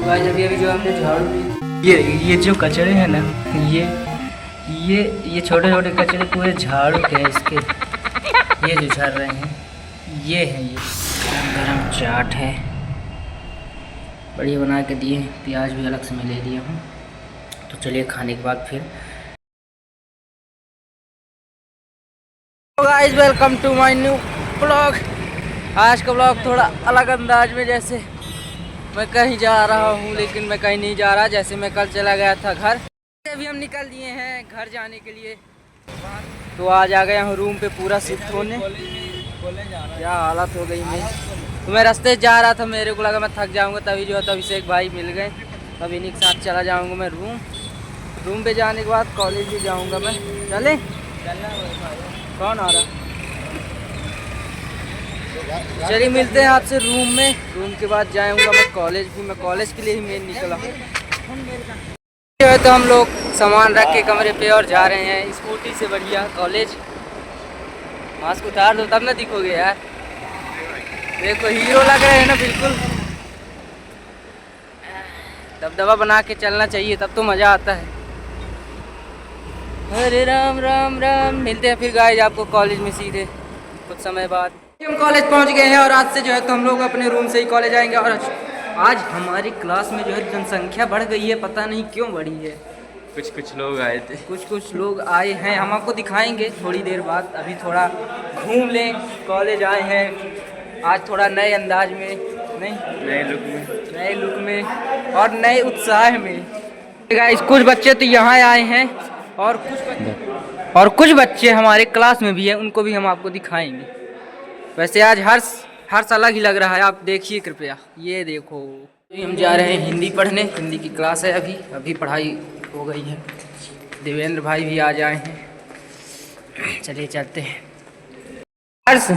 भाई अभी जो हमने झाड़ू ये जो कचरे हैं ना, ये छोटे छोटे कचरे पूरे झाड़ू के हैं इसके, ये जो झाड़ रहे हैं ये है। ये गरम चाट है, बढ़िया बना के दिए, प्याज भी अलग से मैं ले लिया हूँ। तो चलिए खाने के बाद फिर। Guys welcome to my new blog. आज का ब्लॉग थोड़ा अलग अंदाज में, जैसे मैं कहीं जा रहा हूँ लेकिन मैं कहीं नहीं जा रहा। जैसे मैं कल चला गया था घर, अभी हम निकल दिए हैं घर जाने के लिए। तो आज आ गया हूँ रूम पे पूरा शिफ्ट होने। क्या हालत हो गई मैं, तो मैं रास्ते जा रहा था, मेरे को लगा मैं थक जाऊँगा, तभी जो है तभी से एक भाई मिल गए। अब इन्हीं के साथ चला जाऊँगा मैं रूम पे जाने के बाद कॉलेज भी जाऊँगा मैं। चले कौन आ रहा? चलिए मिलते हैं आपसे रूम में। रूम के बाद जाऊंगा मैं कॉलेज भी, मैं कॉलेज के लिए ही मेन निकला हूँ। तो हम लोग सामान रख के कमरे पे और जा रहे हैं स्कूटी से बढ़िया कॉलेज। मास्क उतार दो तब ना दिखोगे यार, देखो हीरो लग रहे हैं ना बिल्कुल। दबदबा बना के चलना चाहिए, तब तो मज़ा आता है। अरे राम राम राम। मिलते हैं फिर गाइस आपको कॉलेज में सीधे कुछ समय बाद। हम कॉलेज पहुंच गए हैं और आज से जो है तो हम लोग अपने रूम से ही कॉलेज आएंगे। और आज हमारी क्लास में जो है जनसंख्या बढ़ गई है, पता नहीं क्यों बढ़ी है। कुछ लोग आए थे, कुछ लोग आए हैं, हम आपको दिखाएंगे थोड़ी देर बाद। अभी थोड़ा घूम लें, कॉलेज आए हैं आज थोड़ा नए अंदाज में, नए लुक में और नए उत्साह में। गाइस कुछ बच्चे तो यहाँ आए हैं और कुछ बच्चे हमारे क्लास में भी हैं, उनको भी हम आपको दिखाएंगे। वैसे आज हर्ष अलग ही लग रहा है, आप देखिए कृपया। ये देखो हम जा रहे हैं हिंदी पढ़ने, हिंदी की क्लास है। अभी पढ़ाई हो गई है। देवेंद्र भाई भी आ जाए हैं, चलिए चलते हैं। हर्ष,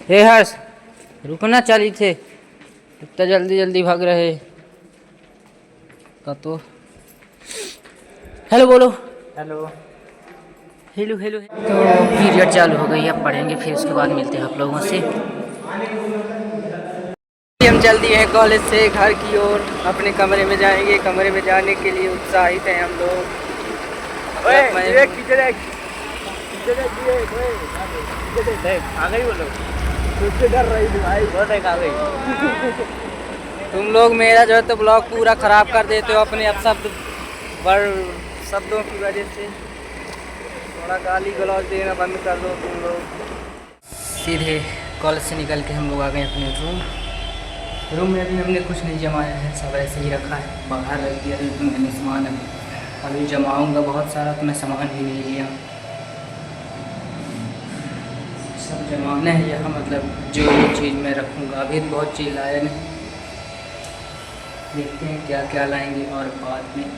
हे हर्ष रुकना चाहिए थे, इतना जल्दी भाग रहे का। तो हेलो बोलो। Hello hello hello. तो पीरियड चालू हो गई, अब पढ़ेंगे, फिर उसके बाद मिलते हैं आप लोगों से। हम चल दिए हैं कॉलेज से घर की ओर, अपने कमरे में जाएंगे। कमरे में जाने के लिए उत्साहित हैं हम लोग। तुम लोग मेरा जो है तो ब्लॉग पूरा ख़राब कर देते हो अपने शब्दों की वजह से। थोड़ा गाली गलौज देना बंद कर दो तुम लोग। सीधे कॉलेज से निकल के हम लोग आ गए अपने रूम में। अभी हमने कुछ नहीं जमाया है, सब ऐसे ही रखा है, बाहर रख दिया। मैंने सामान अभी जमाऊँगा बहुत सारा, तो मैं सामान भी नहीं लिया, सब जमाना है यहाँ। मतलब जो चीज़ मैं रखूँगा, अभी तो बहुत चीज़ लाया नहीं, देखते हैं क्या क्या लाएंगे। और बाद में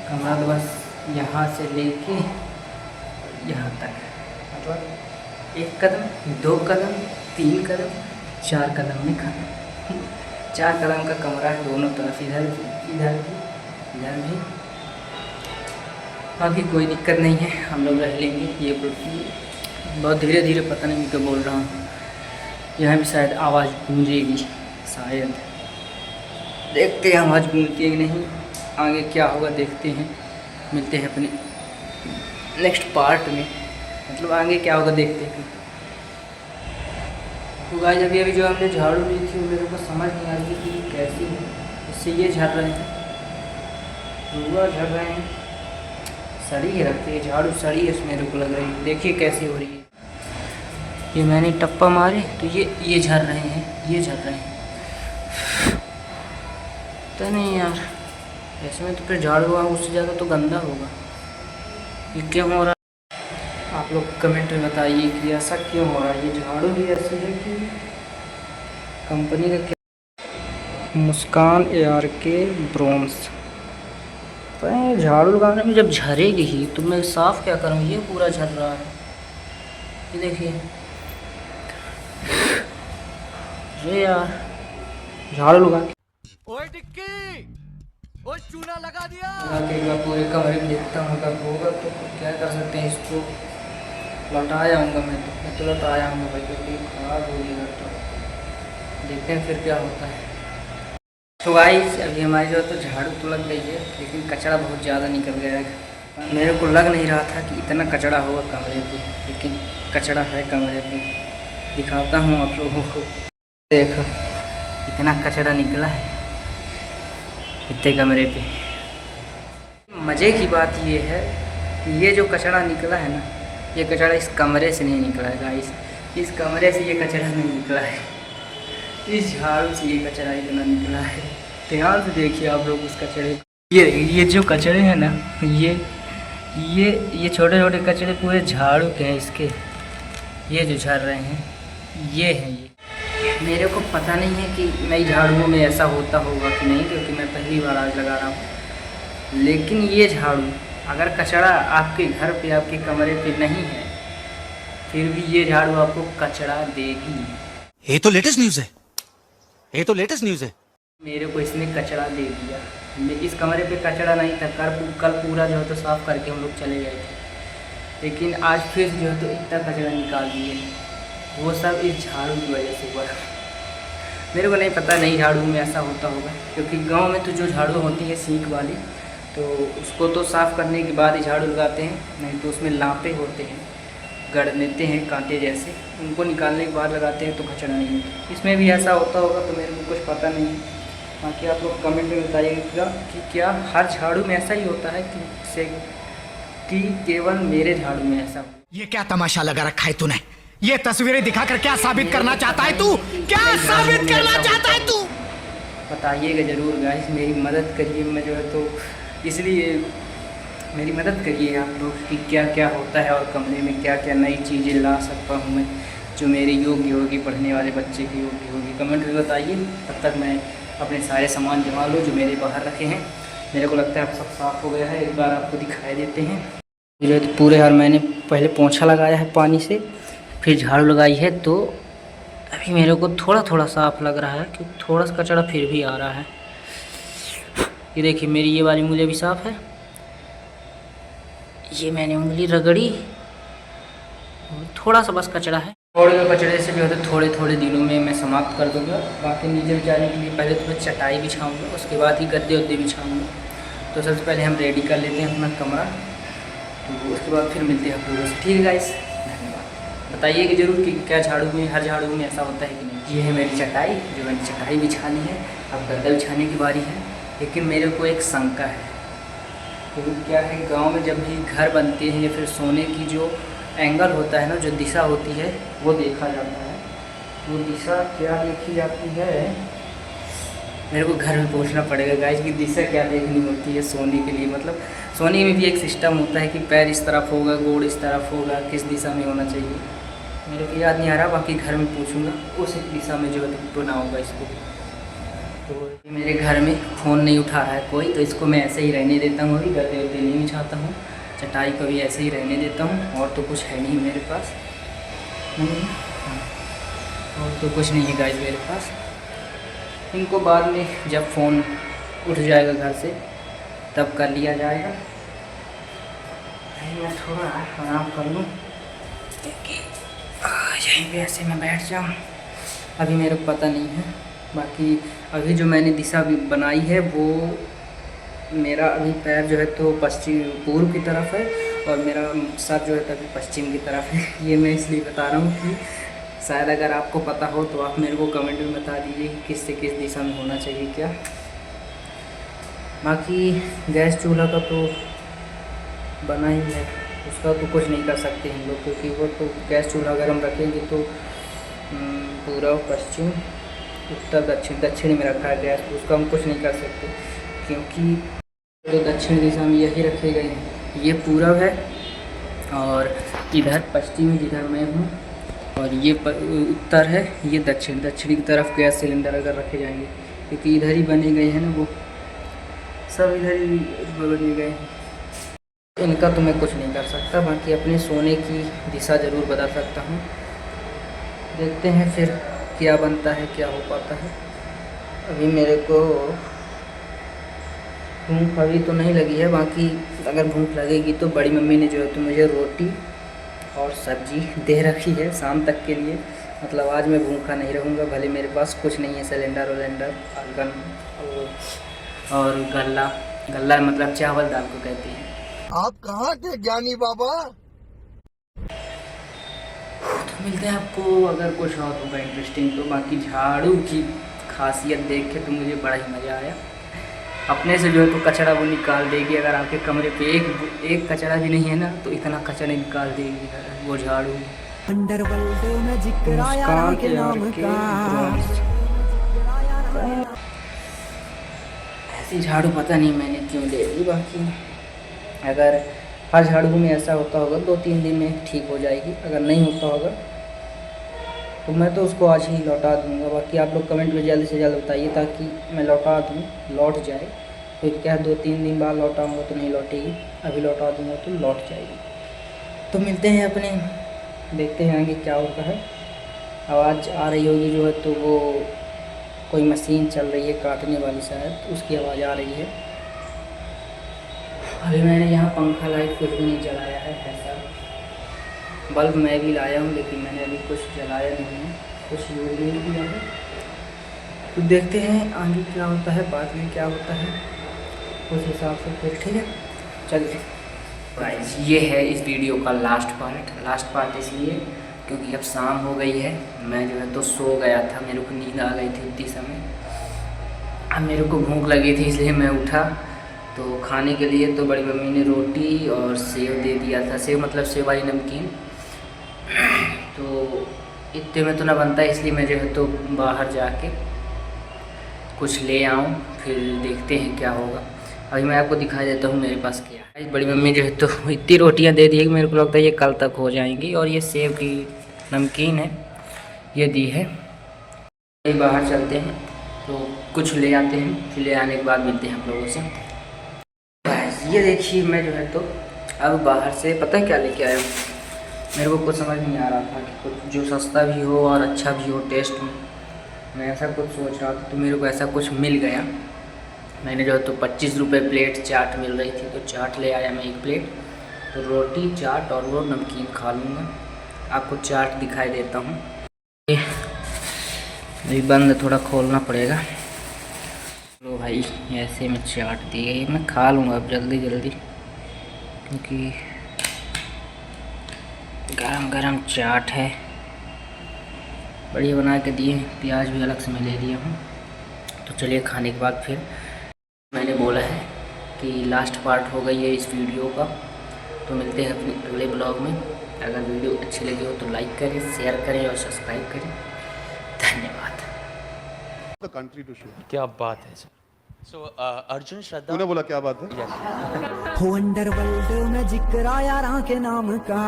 कमरा तो बस यहाँ से लेके यहाँ तक, मतलब 1 कदम 2 कदम 3 कदम 4 कदम में खत्म। 4 कदम का कमरा है दोनों तरफ, इधर भी। बाकी कोई दिक्कत नहीं है, हम लोग रह लेंगे। ये बहुत धीरे धीरे, पता नहीं मैं क्या बोल रहा हूँ। यहाँ भी शायद आवाज़ गूंजेगी, शायद देखते हैं आवाज़ गूंजती है कि नहीं। आगे क्या होगा देखते हैं, मिलते हैं अपने नेक्स्ट पार्ट में। मतलब आगे क्या होगा देखते हैं। तो गाइस अभी जो हमने झाड़ू ली थी मेरे को समझ नहीं आ रही कि कैसी है। इससे ये झड़ रहे हैं, रुआ झड़ रहे हैं, सड़ी है रखते हैं झाड़ू, सड़ी है इसमें रुक लग रही है। देखिए कैसी हो रही है। ये मैंने टप्पा मारे तो ये झड़ रहे हैं, ये झड़ रहे हैं। पता नहीं यार, ऐसे में तो फिर झाड़ू हुआ उससे ज़्यादा तो गंदा होगा। ये क्यों हो रहा है आप लोग कमेंट में बताइए कि ऐसा क्यों हो रहा है। ये झाड़ू भी ऐसी है कि कंपनी का क्या, मुस्कान ARK ब्रोम्स। झाड़ू लगाने में जब झड़ेगी ही तो मैं साफ़ क्या करूँ, ये पूरा झड़ रहा है। ये देखिए, अरे यार झाड़ू लगा के चूना लगा दिया। मैं पूरे कमरे में देखता हूँ अगर होगा तो क्या कर सकते हैं। इसको लौटा आऊँगा मैं तो लौटा आऊँगा भाई, क्योंकि खराब हो गया तो देखते हैं फिर क्या होता है। तो गाइस अभी हमारी जो तो झाड़ू तो लग गई है, लेकिन कचरा बहुत ज़्यादा निकल गया है। मेरे को लग नहीं रहा था कि इतना कचरा होगा कमरे पे, लेकिन कचरा है कमरे पे। दिखाता हूँ आप लोगों को, देखो इतना कचरा निकला है इतने कमरे पे। मज़े की बात ये है कि ये जो कचरा निकला है ना, ये कचरा इस कमरे से नहीं निकला है गाइस, इस कमरे से ये कचरा नहीं निकला है, इस झाड़ू से ये कचरा इतना निकला है। ध्यान से देखिए आप लोग उस कचरे, ये जो कचरे हैं ना, ये छोटे छोटे कचरे पूरे झाड़ू के हैं इसके, ये जो झड़ रहे हैं ये हैं। ये मेरे को पता नहीं है कि नई झाड़ुओं में ऐसा होता होगा कि नहीं, क्योंकि मैं पहली बार आज लगा रहा हूँ। लेकिन ये झाड़ू अगर कचरा आपके घर पे आपके कमरे पे नहीं है, फिर भी ये झाड़ू आपको कचरा देगी। ये तो लेटेस्ट न्यूज़ है, ये तो लेटेस्ट न्यूज़ है। मेरे को इसने कचरा दे दिया। इस कमरे पे कचरा नहीं था, कल पूरा जो है तो साफ़ करके हम लोग चले गए थे, लेकिन आज फिर जो है तो इतना कचरा निकाल दिए। वो सब इस झाड़ू की वजह से हुआ। मेरे को नहीं पता नई झाड़ू में ऐसा होता होगा, क्योंकि गांव में तो जो झाड़ू होती है सीख वाली, तो उसको तो साफ़ करने के बाद ही झाड़ू लगाते हैं, नहीं तो उसमें लापे होते हैं, गड़ लेते हैं कांटे जैसे, उनको निकालने के बाद लगाते हैं तो कचरा नहीं होता। इसमें भी ऐसा होता होगा तो मेरे को कुछ पता नहीं है। बाकी आप लोग कमेंट में बताइएगा कि क्या हर झाड़ू में ऐसा ही होता है कि केवल मेरे झाड़ू में ऐसा। ये क्या तमाशा लगा रखा है तूने? ये तस्वीरें दिखाकर क्या साबित करना चाहता है तू? क्या साबित करना चाहता है तू? बताइएगा ज़रूर गाइस, मेरी मदद करिए। मैं जो है तो इसलिए मेरी मदद करिए आप लोग कि क्या क्या होता है और कमरे में क्या क्या नई चीज़ें ला सकता हूँ मैं, जो मेरे योग्य होगी, पढ़ने वाले बच्चे की योग्य होगी। कमेंट में बताइए। तब तक मैं अपने सारे सामान जमा लूँ जो मेरे बाहर रखे हैं। मेरे को लगता है अब सब साफ़ हो गया है, एक बार आपको दिखाई देते हैं। जो तो पूरे हाल मैंने पहले पोंछा लगाया है पानी से, फिर झाड़ू लगाई है, तो अभी मेरे को थोड़ा थोड़ा साफ़ लग रहा है कि थोड़ा सा कचरा फिर भी आ रहा है। ये देखिए मेरी ये वाली उंगली भी साफ़ है, ये मैंने उंगली रगड़ी, थोड़ा सा बस कचरा है। थोड़े कचरे से जो है थोड़े थोड़े दिनों में मैं समाप्त कर दूँगा। बाकी नीचे बिछाने के लिए पहले तो मैं चटाई बिछाऊँगा, उसके बाद ही गद्दे उद्दे बिछाऊँगा। तो सबसे पहले हम रेडी कर लेते हैं अपना कमरा, तो उसके बाद फिर मिलते हैं आप लोगों से। ठीक है गाइस, धन्यवाद। बताइएगा ज़रूर कि क्या झाड़ू में, हर झाड़ू में ऐसा होता है कि नहीं। ये है मेरी चटाई, जो मैंने चटाई बिछानी है। अब गद्दा बिछाने की बारी है, लेकिन मेरे को एक शंका है। तो क्या है, गांव में जब भी घर बनते हैं या फिर सोने की जो एंगल होता है ना, जो दिशा होती है, वो देखा जाता है। वो दिशा क्या देखी जाती है, मेरे को घर में पूछना पड़ेगा गाइस कि दिशा क्या देखनी होती है सोने के लिए। मतलब सोने में भी एक सिस्टम होता है कि पैर इस तरफ होगा, गोड़ इस तरफ होगा, किस दिशा में होना चाहिए। मेरे को याद नहीं आ रहा, बाकी घर में पूछूंगा, उस दिशा में जो है बना होगा इसको। तो मेरे घर में फ़ोन नहीं उठा रहा है कोई, तो इसको मैं ऐसे ही रहने देता हूँ। अभी गद्दे उद्दे नहीं बिछाता हूँ, चटाई को भी ऐसे ही रहने देता हूँ। और तो कुछ है नहीं मेरे पास, नहीं और तो कुछ नहीं है गाइस मेरे पास। इनको बाद में जब फ़ोन उठ जाएगा घर से तब कर लिया जाएगा। मैं थोड़ा आराम कर लूँ, क्योंकि यहीं पे ऐसे मैं बैठ जाऊँ। अभी मेरे को पता नहीं है। बाकी अभी जो मैंने दिशा भी बनाई है, वो मेरा अभी पैर जो है तो पश्चिम पूर्व की तरफ है, और मेरा सर जो है तभी पश्चिम की तरफ है। ये मैं इसलिए बता रहा हूँ कि शायद अगर आपको पता हो तो आप मेरे को कमेंट में बता दीजिए कि किस से किस दिशा में होना चाहिए क्या। बाकी गैस चूल्हा का तो बना ही है, उसका तो कुछ नहीं कर सकते हम लोग, क्योंकि वो तो गैस चूल्हा अगर हम रखेंगे तो पूर्व पश्चिम उत्तर दक्षिण में रखा है गैस, उसका हम कुछ नहीं कर सकते, क्योंकि तो दक्षिण दिशा में यही रखे गए हैं। ये पूरब है और इधर पश्चिम जिधर मैं हूँ, और ये उत्तर है, ये दक्षिणी की तरफ गैस सिलेंडर अगर रखे जाएंगे, क्योंकि इधर ही बने गए हैं ना, वो सब इधर ही बने गए हैं। इनका तो मैं कुछ नहीं कर सकता। बाकी अपने सोने की दिशा ज़रूर बदल सकता हूँ। देखते हैं फिर क्या बनता है, क्या हो पाता है। अभी मेरे को भूख अभी तो नहीं लगी है, बाकी अगर भूख लगेगी तो बड़ी मम्मी ने जो है तो मुझे रोटी और सब्जी दे रखी है शाम तक के लिए। मतलब आज मैं भूखा नहीं रहूँगा, भले मेरे पास कुछ नहीं है, सिलेंडर और गन और गल्ला। गल्ला मतलब चावल दाल को कहते हैं। आप कहाँ थे ज्ञानी बाबा? तो मिलते हैं आपको अगर कुछ और होगा इंटरेस्टिंग तो। बाकी झाड़ू की खासियत देख के तो मुझे बड़ा ही मज़ा आया। अपने से जो है तो कचरा वो निकाल देगी। अगर आपके कमरे पे एक कचरा भी नहीं है ना तो इतना कचरा निकाल देगी वो झाड़ू। मुस्कान के नाम का ऐसी झाड़ू पता नहीं मैंने क्यों ले ली। बाकी अगर हर झाड़ू में ऐसा होता होगा 2-3 दिन में ठीक हो जाएगी, अगर नहीं होता होगा तो मैं तो उसको आज ही लौटा दूंगा। बाकी आप लोग कमेंट में जल्द से जल्द बताइए ताकि मैं लौटा दूँ, लौट जाए। फिर क्या 2-3 दिन बाद लौटाऊँगा तो नहीं लौटेगी, अभी लौटा दूँगा तो लौट जाएगी। तो मिलते हैं अपने, देखते हैं आगे क्या होता है। आवाज़ आ रही होगी जो है तो वो कोई मशीन चल रही है काटने वाली शायद, उसकी आवाज़ आ रही है। अभी मैंने यहाँ पंखा लाइट कुछ भी नहीं जलाया है ऐसा। बल्ब मैं भी लाया हूँ लेकिन मैंने अभी कुछ जलाया नहीं है, कुछ यूज नहीं किया है। तो देखते हैं आगे क्या होता है, बाद में क्या होता है, उस हिसाब से फिर ठीक है। चलिए गाइस, ये है इस वीडियो का लास्ट पार्ट इसलिए क्योंकि अब शाम हो गई है। मैं जो है तो सो गया था, मेरे को नींद आ गई थी उतनी समय। अब मेरे को भूख लगी थी इसलिए मैं उठा तो खाने के लिए। तो बड़ी मम्मी ने रोटी और सेव दे दिया था, सेव मतलब सेव वाली नमकीन। तो इतने में तो ना बनता है इसलिए मैं जो है तो बाहर जाके कुछ ले आऊँ, फिर देखते हैं क्या होगा। अभी मैं आपको दिखा देता हूँ मेरे पास क्या है। बड़ी मम्मी जो है तो इतनी रोटियाँ दे दी है कि मेरे को लगता है ये कल तक हो जाएंगी। और ये सेव की नमकीन है, ये दी है। बाहर चलते हैं तो कुछ ले आते हैं, फिर ले आने के बाद मिलते हैं आप लोगों से। ये देखिए मैं जो है तो अब बाहर से पता है क्या लेके आया हूँ। मेरे को कुछ समझ नहीं आ रहा था कि कुछ जो सस्ता भी हो और अच्छा भी हो टेस्ट में, मैं ऐसा कुछ सोच रहा था तो मेरे को ऐसा कुछ मिल गया। मैंने जो है तो 25 रुपये प्लेट चाट मिल रही थी तो चाट ले आया मैं 1 प्लेट। तो रोटी चाट और वो नमकीन खा लूँगा। आपको चाट दिखाई देता हूँ, अभी बंद थोड़ा खोलना पड़ेगा। लो भाई, ऐसे में चाट दी गई, मैं खा लूँगा अब जल्दी क्योंकि गरम गरम चाट है, बढ़िया बना के दिए। प्याज भी अलग से मैं ले लिया हूँ। तो चलिए खाने के बाद फिर मैंने बोला है कि लास्ट पार्ट हो गई है इस वीडियो का। तो मिलते हैं अपने अगले ब्लॉग में। अगर वीडियो अच्छी लगी हो तो लाइक करें, शेयर करें और सब्सक्राइब करें। धन्यवाद। Country to show. क्या बात है सर। सो अर्जुन श्रद्धा, तूने बोला क्या बात है? हो अंडरवर्ल्ड में जिक्र आया रां के नाम का,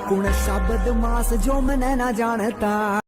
कुण शब्द मास जो मैंने ना जानता।